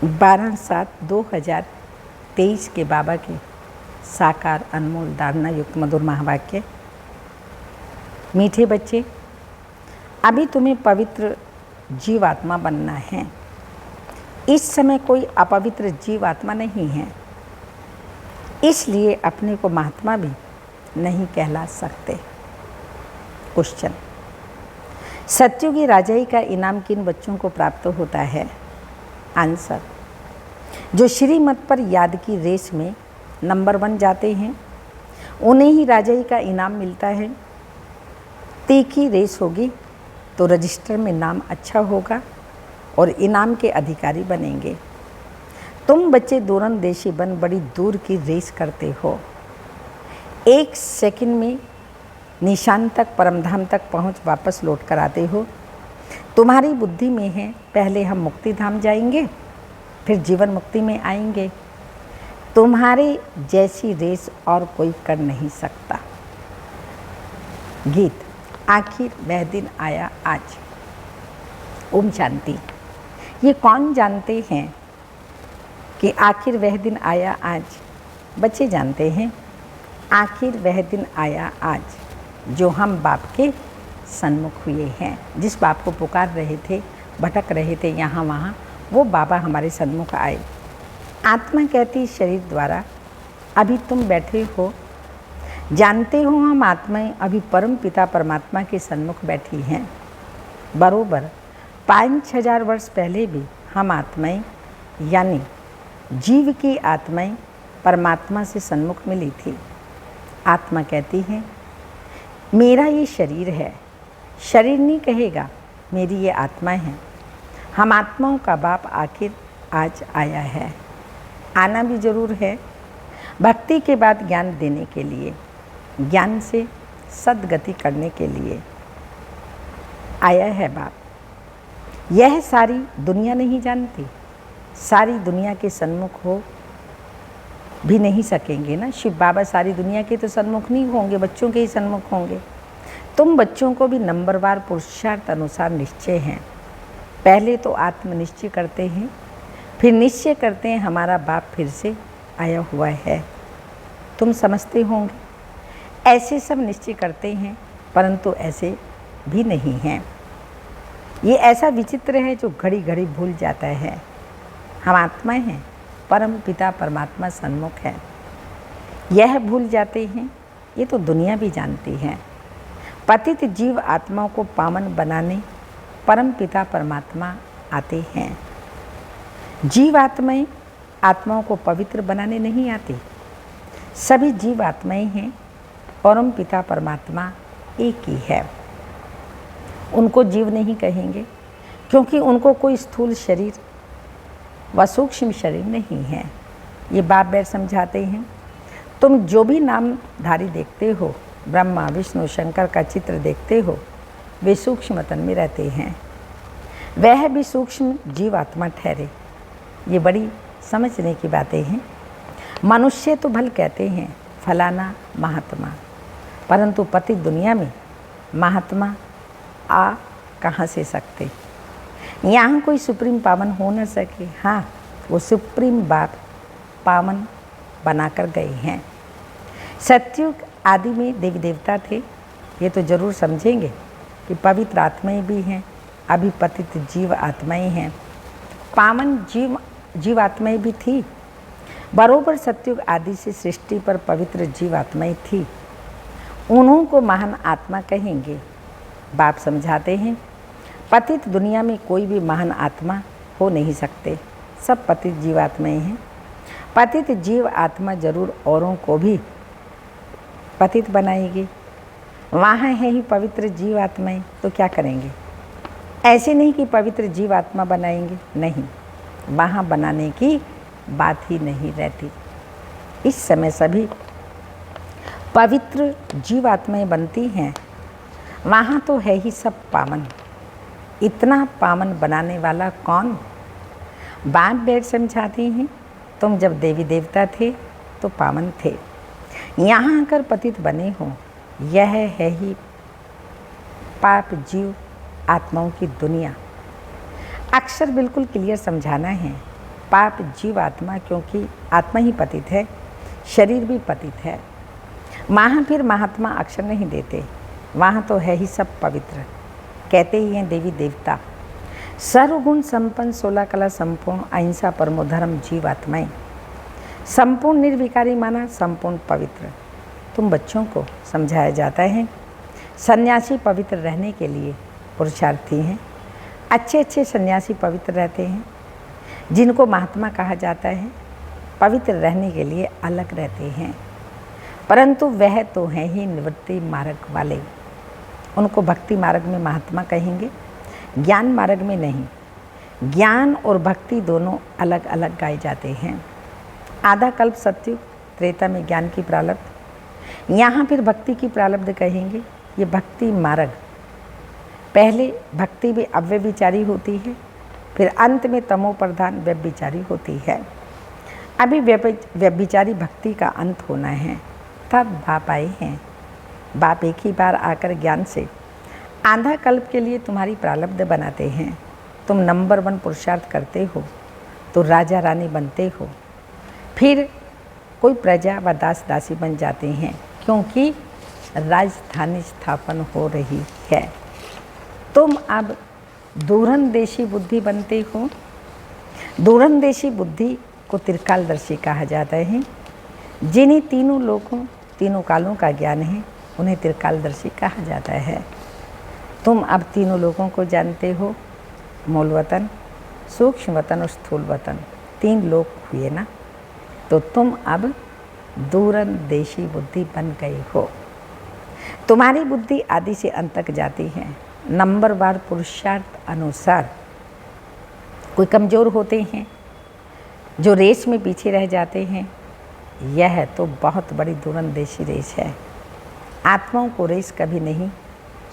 12/7/2023 के बाबा के साकार अनमोल धारणा युक्त मधुर महावाक्य। मीठे बच्चे, अभी तुम्हें पवित्र जीवात्मा बनना है। इस समय कोई अपवित्र जीवात्मा नहीं है, इसलिए अपने को महात्मा भी नहीं कहला सकते। क्वेश्चन, सत्युगी राजाई का इनाम किन बच्चों को प्राप्त होता है? आंसर, जो श्रीमत पर याद की रेस में नंबर 1 जाते हैं, उन्हें ही राजाई का इनाम मिलता है। तीखी रेस होगी तो रजिस्टर में नाम अच्छा होगा और इनाम के अधिकारी बनेंगे। तुम बच्चे दूरंदेशी बन बड़ी दूर की रेस करते हो। 1 सेकंड में निशान तक, परमधाम तक पहुंच वापस लौट कर आते हो। तुम्हारी बुद्धि में है पहले हम मुक्ति धाम जाएंगे, फिर जीवन मुक्ति में आएंगे। तुम्हारे जैसी रेस और कोई कर नहीं सकता। गीत, आखिर वह दिन आया आज। ओम शांति। ये कौन जानते हैं कि आखिर वह दिन आया आज? बच्चे जानते हैं। आखिर वह दिन आया आज जो हम बाप के सन्मुख हुए हैं। जिस बाप को पुकार रहे थे, भटक रहे थे यहाँ वहाँ, वो बाबा हमारे सन्मुख आए। आत्मा कहती शरीर द्वारा, अभी तुम बैठे हो, जानते हो हम आत्माएं अभी परम पिता परमात्मा के सन्मुख बैठी हैं। बरोबर 5,000 वर्ष पहले भी हम आत्माएं यानी जीव की आत्माएं परमात्मा से सन्मुख मिली थी। आत्मा कहती है, मेरा ये शरीर है। शरीर नहीं कहेगा मेरी ये आत्मा है। हम आत्माओं का बाप आखिर आज आया है। आना भी जरूर है, भक्ति के बाद ज्ञान देने के लिए, ज्ञान से सद्गति करने के लिए आया है बाप। यह सारी दुनिया नहीं जानती। सारी दुनिया के सन्मुख हो भी नहीं सकेंगे ना। शिव बाबा सारी दुनिया के तो सन्मुख नहीं होंगे, बच्चों के ही सन्मुख होंगे। तुम बच्चों को भी नंबरवार पुरुषार्थ अनुसार निश्चय हैं। पहले तो आत्मनिश्चय करते हैं, फिर निश्चय करते हैं हमारा बाप फिर से आया हुआ है। तुम समझते होंगे ऐसे सब निश्चय करते हैं, परंतु ऐसे भी नहीं हैं। ये ऐसा विचित्र है जो घड़ी घड़ी भूल जाता है। हम आत्माएं हैं, परम पिता परमात्मा सन्मुख है, यह भूल जाते हैं। ये तो दुनिया भी जानती है। पतित जीव आत्माओं को पावन बनाने परम पिता परमात्मा आते हैं। जीव आत्माएं आत्माओं को पवित्र बनाने नहीं आती। सभी जीव आत्माएं हैं, परम पिता परमात्मा एक ही है। उनको जीव नहीं कहेंगे क्योंकि उनको कोई स्थूल शरीर व सूक्ष्म शरीर नहीं है। ये बाप बैठ समझाते हैं। तुम जो भी नामधारी देखते हो, ब्रह्मा विष्णु शंकर का चित्र देखते हो, वे सूक्ष्म तन में रहते हैं। वह भी सूक्ष्म जीवात्मा ठहरे। ये बड़ी समझने की बातें हैं। मनुष्य तो भल कहते हैं फलाना महात्मा, परंतु पति दुनिया में महात्मा आ कहाँ से सकते। यहाँ कोई सुप्रीम पावन हो न सके। हाँ, वो सुप्रीम बाप पावन बनाकर गए हैं। सतयुग आदि में देवी देवता थे। ये तो जरूर समझेंगे कि पवित्र आत्माएं भी हैं, अभी पतित जीव आत्माएं हैं। पावन जीव आत्माएं भी थी। बरोबर सतयुग आदि से सृष्टि पर पवित्र जीव आत्माएं थी। उन्हों को महान आत्मा कहेंगे। बाप समझाते हैं, पतित दुनिया में कोई भी महान आत्मा हो नहीं सकते। सब पतित जीवात्माएं हैं। पतित जीव आत्मा जरूर औरों को भी पतित बनाएगी। वहाँ है ही पवित्र जीवात्माएं, तो क्या करेंगे? ऐसे नहीं कि पवित्र जीवात्मा बनाएंगे, नहीं, वहाँ बनाने की बात ही नहीं रहती। इस समय सभी पवित्र जीवात्माएं बनती हैं। वहाँ तो है ही सब पावन। इतना पावन बनाने वाला कौन? बाप बैठ समझाते हैं, तुम जब देवी देवता थे तो पावन थे, यहाँ आकर पतित बने हो। यह है ही पाप जीव आत्माओं की दुनिया। अक्षर बिल्कुल क्लियर समझाना है। पाप जीव आत्मा, क्योंकि आत्मा ही पतित है, शरीर भी पतित है। वहाँ फिर महात्मा अक्षर नहीं देते, वहाँ तो है ही सब पवित्र। कहते ही हैं देवी देवता, सर्वगुण संपन्न 16 कला संपूर्ण, अहिंसा परमो धर्म जीव आत्माएं, संपूर्ण निर्विकारी माना, संपूर्ण पवित्र। तुम बच्चों को समझाया जाता है सन्यासी पवित्र रहने के लिए पुरुषार्थी हैं। अच्छे अच्छे सन्यासी पवित्र रहते हैं, जिनको महात्मा कहा जाता है पवित्र रहने के लिए अलग रहते हैं, परंतु वह तो हैं ही निवृत्ति मार्ग वाले। उनको भक्ति मार्ग में महात्मा कहेंगे, ज्ञान मार्ग में नहीं। ज्ञान और भक्ति दोनों अलग अलग गाए जाते हैं। आधा कल्प सत्युग त्रेता में ज्ञान की प्रारब्ध, यहाँ फिर भक्ति की प्रारब्ध कहेंगे। ये भक्ति मार्ग, पहले भक्ति भी अव्यभिचारी होती है, फिर अंत में तमो प्रधान व्यभिचारी होती है। अभी व्यभिचारी भक्ति का अंत होना है, तब बाप आए हैं। बाप एक ही बार आकर ज्ञान से आधा कल्प के लिए तुम्हारी प्रारब्ध बनाते हैं। तुम नंबर 1 पुरुषार्थ करते हो तो राजा रानी बनते हो, फिर कोई प्रजा व दास दासी बन जाते हैं, क्योंकि राजधानी स्थापन हो रही है। तुम अब दूरंदेशी बुद्धि बनते हो। दूरंदेशी बुद्धि को त्रिकालदर्शी कहा जाता है। जिन्हें तीनों लोकों तीनों कालों का ज्ञान है, उन्हें त्रिकालदर्शी कहा जाता है। तुम अब तीनों लोगों को जानते हो, मूल वतन, सूक्ष्म वतन और स्थूल वतन, 3 लोक हुए ना। तो तुम अब दूरंदेशी बुद्धि बन गए हो। तुम्हारी बुद्धि आदि से अंत तक जाती है, नंबरवार पुरुषार्थ अनुसार। कोई कमज़ोर होते हैं जो रेस में पीछे रह जाते हैं। यह तो बहुत बड़ी दूरंदेशी रेस है। आत्माओं को रेस कभी नहीं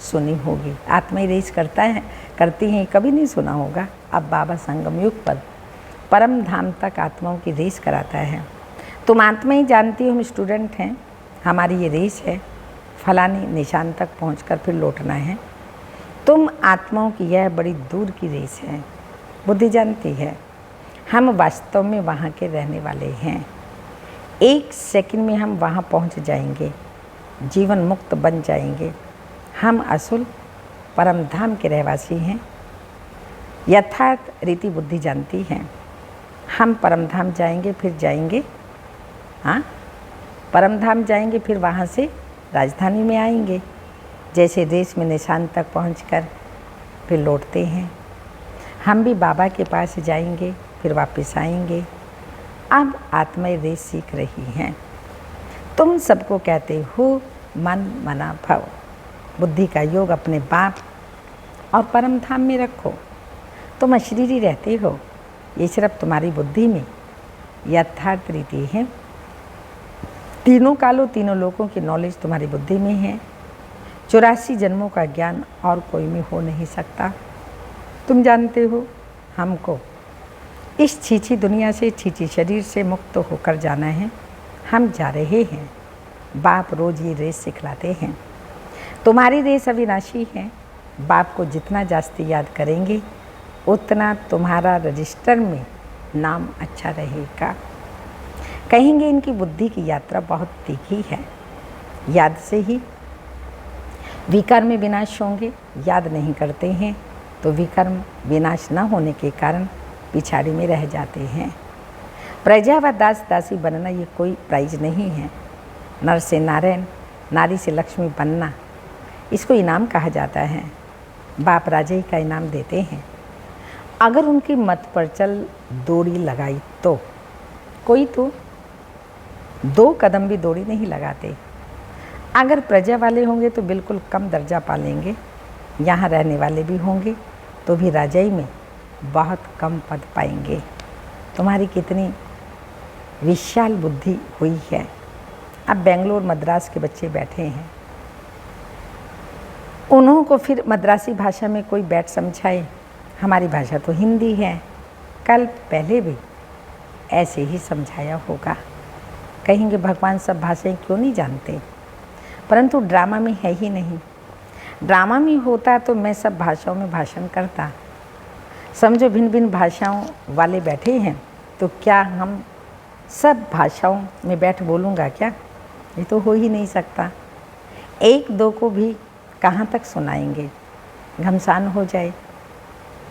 सुनी होगी। आत्मा ही रेस करती हैं, कभी नहीं सुना होगा। अब बाबा संगम युग पर परम धाम तक आत्माओं की रेस कराता है। तुम आत्मा ही जानती हो, हम स्टूडेंट हैं, हमारी ये रेस है, फलानी निशान तक पहुंचकर फिर लौटना है। तुम आत्माओं की यह बड़ी दूर की रेस है। बुद्धि जानती है हम वास्तव में वहाँ के रहने वाले हैं। 1 सेकंड में हम वहाँ पहुँच जाएंगे, जीवन मुक्त बन जाएंगे। हम असल परम धाम के रहवासी हैं। यथार्थ रीति बुद्धि जानती है हम परम धाम जाएंगे, फिर जाएंगे, हाँ, परम धाम जाएंगे, फिर वहाँ से राजधानी में आएंगे। जैसे रेस में निशान तक पहुंचकर फिर लौटते हैं, हम भी बाबा के पास जाएंगे, फिर वापस आएंगे। अब आत्माएं रेस सीख रही हैं। तुम सबको कहते हो मन मना भव। बुद्धि का योग अपने बाप और परम धाम में रखो। तुम अशरीरी रहते हो, ये सिर्फ तुम्हारी बुद्धि में यथार्थ रीति है। तीनों कालों तीनों लोगों की नॉलेज तुम्हारी बुद्धि में है। 84 जन्मों का ज्ञान और कोई में हो नहीं सकता। तुम जानते हो हमको इस छीछी दुनिया से, छीछी शरीर से मुक्त होकर जाना है। हम जा रहे हैं। बाप रोज ये रेस सिखलाते हैं। तुम्हारी रेस अविनाशी है। बाप को जितना जास्ती याद करेंगे उतना तुम्हारा रजिस्टर में नाम अच्छा रहेगा। कहेंगे इनकी बुद्धि की यात्रा बहुत तीखी है। याद से ही विकर्म विनाश होंगे। याद नहीं करते हैं तो विकर्म विनाश न होने के कारण पिछाड़ी में रह जाते हैं। प्रजा व दास दासी बनना ये कोई प्राइज नहीं है। नर से नारायण, नारी से लक्ष्मी बनना, इसको इनाम कहा जाता है। बाप राजा ही का इनाम देते हैं। अगर उनकी मत पर चल दौड़ी लगाई तो कोई तो 2 कदम भी दौड़ी नहीं लगाते। अगर प्रजा वाले होंगे तो बिल्कुल कम दर्जा पालेंगे। यहाँ रहने वाले भी होंगे तो भी राजाई में बहुत कम पद पाएंगे। तुम्हारी कितनी विशाल बुद्धि हुई है। अब बेंगलोर मद्रास के बच्चे बैठे हैं, उन्हों को फिर मद्रासी भाषा में कोई बैठ समझाए। हमारी भाषा तो हिंदी है। कल पहले भी ऐसे ही समझाया होगा। कहेंगे भगवान सब भाषाएं क्यों नहीं जानते, परंतु ड्रामा में है ही नहीं। ड्रामा में होता तो मैं सब भाषाओं में भाषण करता। समझो भिन्न भिन्न भाषाओं वाले बैठे हैं, तो क्या हम सब भाषाओं में बैठ बोलूँगा क्या? ये तो हो ही नहीं सकता। एक दो को भी कहाँ तक सुनाएंगे, घमसान हो जाए।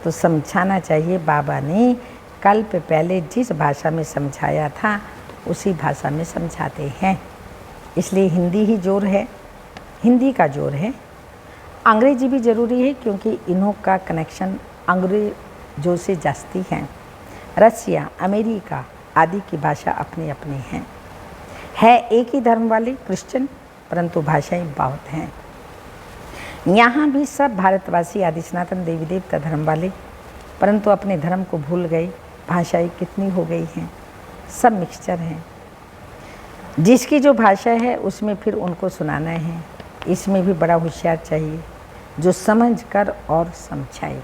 तो समझाना चाहिए। बाबा ने कल्प पहले जिस भाषा में समझाया था उसी भाषा में समझाते हैं। इसलिए हिंदी ही जोर है, हिंदी का जोर है। अंग्रेजी भी ज़रूरी है क्योंकि इन्हों का कनेक्शन अंग्रेजों से जास्ती है। रसिया, अमेरिका आदि की भाषा अपनी अपनी है एक ही धर्म वाले क्रिश्चियन, परंतु भाषाएं बहुत हैं। यहाँ भी सब भारतवासी आदि सनातन देवी देवता धर्म वाले, परंतु अपने धर्म को भूल गए। भाषाएं कितनी हो गई हैं, सब मिक्सचर हैं। जिसकी जो भाषा है उसमें फिर उनको सुनाना है। इसमें भी बड़ा होशियार चाहिए जो समझ कर और समझाए।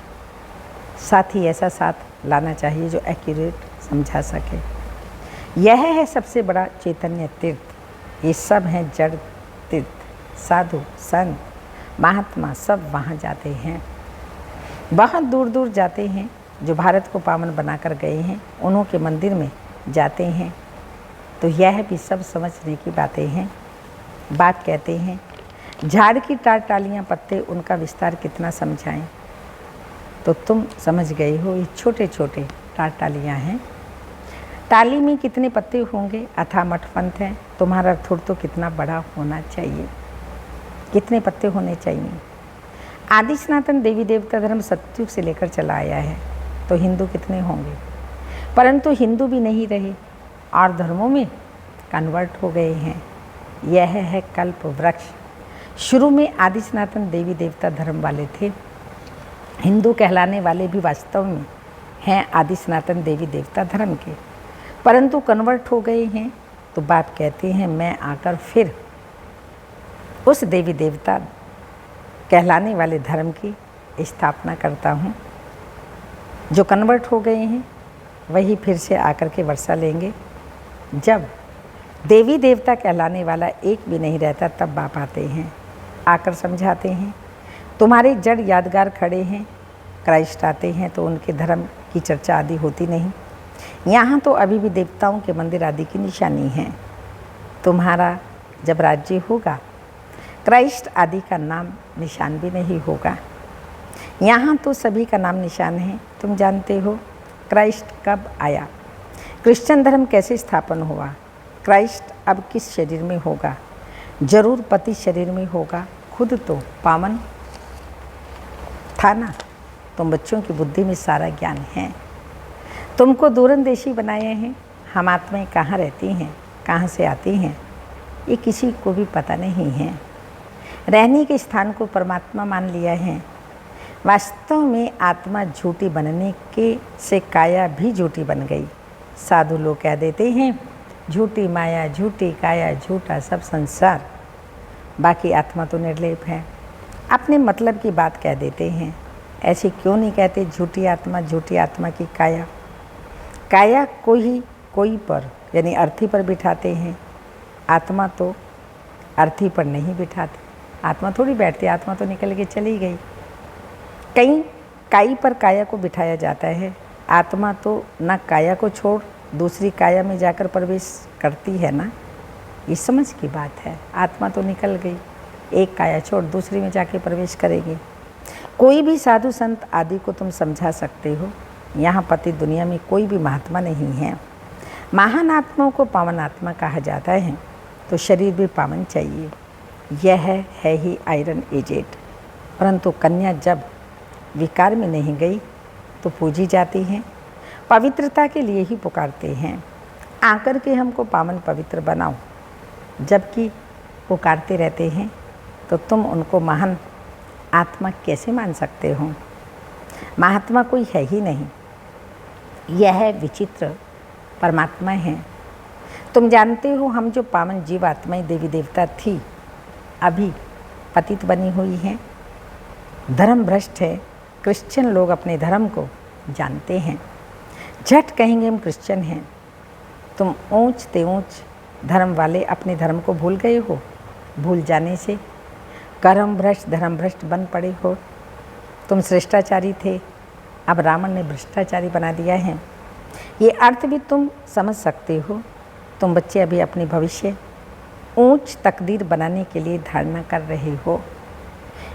साथ ही ऐसा साथ लाना चाहिए जो एक्यूरेट समझा सके। यह है सबसे बड़ा चैतन्य तीर्थ। ये सब हैं जड़ तीर्थ। साधु संत महात्मा सब वहाँ जाते हैं, बहुत दूर दूर जाते हैं। जो भारत को पावन बनाकर गए हैं उन्हों के मंदिर में जाते हैं। तो यह भी सब समझने की बातें हैं। बात कहते हैं झाड़ की टालियाँ पत्ते, उनका विस्तार कितना समझाएं। तो तुम समझ गए हो, ये छोटे छोटे टालियाँ हैं। टाली में कितने पत्ते होंगे, अथा मठपंथ है। तुम्हारा थुड़ तो कितना बड़ा होना चाहिए, कितने पत्ते होने चाहिए। आदि सनातन देवी देवता धर्म सतयुग से लेकर चला आया है, तो हिंदू कितने होंगे। परंतु हिंदू भी नहीं रहे और धर्मों में कन्वर्ट हो गए हैं। यह है कल्प वृक्ष। शुरू में आदि सनातन देवी देवता धर्म वाले थे। हिंदू कहलाने वाले भी वास्तव में हैं आदि सनातन देवी देवता धर्म के, परंतु कन्वर्ट हो गए हैं। तो बाप कहते हैं मैं आकर फिर उस देवी देवता कहलाने वाले धर्म की स्थापना करता हूँ। जो कन्वर्ट हो गए हैं वही फिर से आकर के वर्षा लेंगे। जब देवी देवता कहलाने वाला एक भी नहीं रहता तब बाप आते हैं, आकर समझाते हैं। तुम्हारे जड़ यादगार खड़े हैं, क्राइस्ट आते हैं तो उनके धर्म की चर्चा आदि होती नहीं। यहाँ तो अभी भी देवताओं के मंदिर आदि की निशानी है। तुम्हारा जब राज्य होगा क्राइस्ट आदि का नाम निशान भी नहीं होगा। यहाँ तो सभी का नाम निशान है। तुम जानते हो क्राइस्ट कब आया, क्रिश्चियन धर्म कैसे स्थापन हुआ, क्राइस्ट अब किस शरीर में होगा। जरूर पति शरीर में होगा। खुद तो पावन था ना। तुम बच्चों की बुद्धि में सारा ज्ञान है। तुमको दूरंदेशी बनाए हैं। हम आत्माएं कहाँ रहती हैं, कहाँ से आती हैं, ये किसी को भी पता नहीं है। रहने के स्थान को परमात्मा मान लिया है। वास्तव में आत्मा झूठी बनने के से काया भी झूठी बन गई। साधु लोग कह देते हैं झूठी माया, झूठी काया, झूठा सब संसार। बाकी आत्मा तो निर्लेप है। अपने मतलब की बात कह देते हैं। ऐसे क्यों नहीं कहते झूठी आत्मा की काया। काया को ही कोई पर यानी अर्थी पर बिठाते हैं। आत्मा तो अर्थी पर नहीं बिठाते। आत्मा थोड़ी बैठती, आत्मा तो निकल के चली गई। कहीं काई पर काया को बिठाया जाता है। आत्मा तो ना काया को छोड़ दूसरी काया में जाकर प्रवेश करती है ना। ये समझ की बात है। आत्मा तो निकल गई, एक काया छोड़ दूसरी में जाके प्रवेश करेगी। कोई भी साधु संत आदि को तुम समझा सकते हो। यहाँ पति दुनिया में कोई भी महात्मा नहीं है। महान आत्माओं को पावन आत्मा कहा जाता है, तो शरीर भी पावन चाहिए। यह है ही आयरन एजेड। परंतु कन्या जब विकार में नहीं गई तो पूजी जाती हैं। पवित्रता के लिए ही पुकारते हैं, आकर के हमको पावन पवित्र बनाओ। जबकि पुकारते रहते हैं तो तुम उनको महान आत्मा कैसे मान सकते हो। महात्मा कोई है ही नहीं। यह विचित्र परमात्मा है। तुम जानते हो हम जो पावन जीव आत्माएं देवी देवता थी अभी पतित बनी हुई हैं। धर्म भ्रष्ट है। क्रिश्चियन लोग अपने धर्म को जानते हैं, झट कहेंगे हम क्रिश्चियन हैं। तुम ऊंच ते ऊंच धर्म वाले अपने धर्म को भूल गए हो। भूल जाने से कर्म भ्रष्ट धर्म भ्रष्ट बन पड़े हो। तुम श्रेष्ठाचारी थे, अब रावण ने भ्रष्टाचारी बना दिया है। ये अर्थ भी तुम समझ सकते हो। तुम बच्चे अभी अपनी भविष्य ऊंच तकदीर बनाने के लिए धारणा कर रहे हो।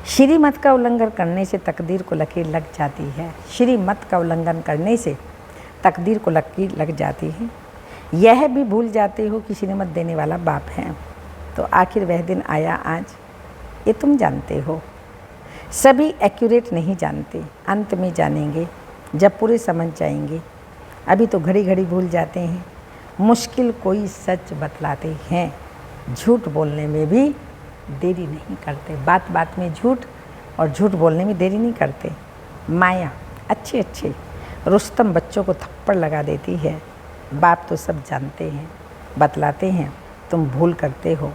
श्रीमत का उल्लंघन करने से तकदीर को लकीर लग जाती है। श्रीमत का उल्लंघन करने से तकदीर को लकीर लग जाती है। यह भी भूल जाते हो कि श्रीमत देने वाला बाप है। तो आखिर वह दिन आया आज, ये तुम जानते हो। सभी एक्यूरेट नहीं जानते, अंत में जानेंगे जब पूरे समझ जाएंगे। अभी तो घड़ी घड़ी भूल जाते हैं। मुश्किल कोई सच बतलाते हैं, झूठ बोलने में भी देरी नहीं करते। बात बात में झूठ और झूठ बोलने में देरी नहीं करते। माया अच्छे अच्छे रुस्तम बच्चों को थप्पड़ लगा देती है। बाप तो सब जानते हैं, बतलाते हैं, तुम भूल करते हो,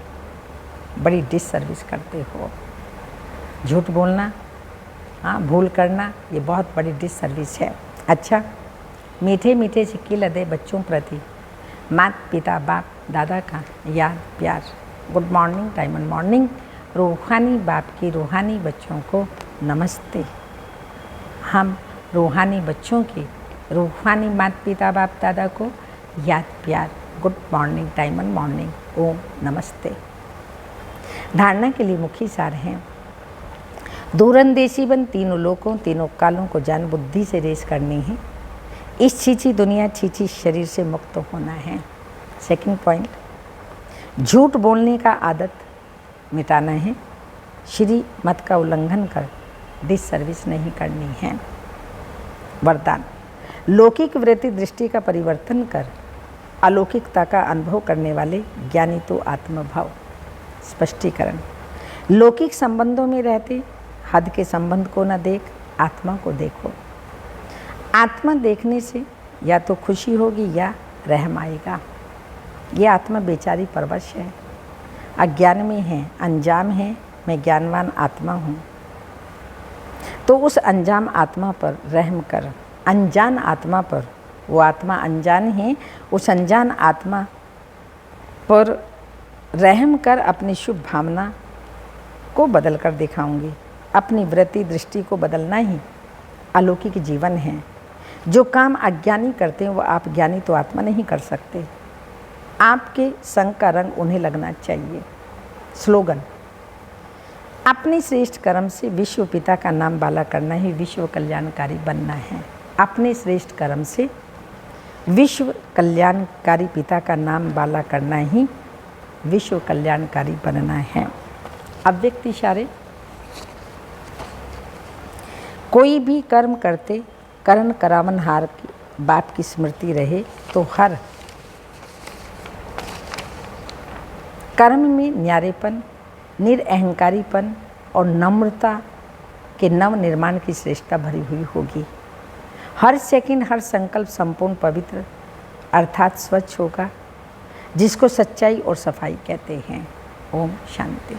बड़ी डिससर्विस करते हो। झूठ बोलना, हाँ, भूल करना, ये बहुत बड़ी डिससर्विस है। अच्छा, मीठे मीठे सिक्के लदे बच्चों प्रति माता पिता बाप दादा का याद प्यार। Good morning, diamond morning. रूहानी बाप की रूहानी बच्चों को नमस्ते। हम रूहानी बच्चों के रूहानी माता पिता बाप दादा को याद प्यार। Good morning, diamond morning. ओम नमस्ते। धारणा के लिए मुख्य सार हैं। दूरंदेशी बन तीनों लोकों तीनों कालों को जान बुद्धि से रेस करनी है। इस छीछी दुनिया छीछी शरीर से मुक्त होना है। सेकंड पॉइंट, झूठ बोलने का आदत मिटाना है। श्री मत का उल्लंघन कर डिससर्विस नहीं करनी है। वरदान, लौकिक वृत्ति दृष्टि का परिवर्तन कर अलौकिकता का अनुभव करने वाले ज्ञानी तो आत्मभाव। स्पष्टीकरण, लौकिक संबंधों में रहते हद के संबंध को न देख, आत्मा को देखो। आत्मा देखने से या तो खुशी होगी या रहम आएगा। ये आत्मा बेचारी परवश है, अज्ञान में है, अनजान है। मैं ज्ञानवान आत्मा हूँ, तो उस अनजान आत्मा पर रहम कर। अनजान आत्मा पर, वो आत्मा अनजान है, उस अनजान आत्मा पर रहम कर अपनी शुभ भावना को बदल कर दिखाऊंगी। अपनी वृत्ति दृष्टि को बदलना ही अलौकिक जीवन है। जो काम अज्ञानी करते हैं वो आप ज्ञानी तो आत्मा नहीं कर सकते। आपके संग का रंग उन्हें लगना चाहिए। स्लोगन, अपने श्रेष्ठ कर्म से विश्व पिता का नाम बाला करना ही विश्व कल्याणकारी बनना है। अपने श्रेष्ठ कर्म से विश्व कल्याणकारी पिता का नाम बाला करना ही विश्व कल्याणकारी बनना है। अव्यक्त इशारे, कोई भी कर्म करते करण करावनहार की बाप की स्मृति रहे तो हर कर्म में न्यारेपन, निरअहंकारीपन और नम्रता के नव निर्माण की श्रेष्ठता भरी हुई होगी। हर सेकंड हर संकल्प संपूर्ण पवित्र अर्थात स्वच्छ होगा, जिसको सच्चाई और सफाई कहते हैं। ओम शांति।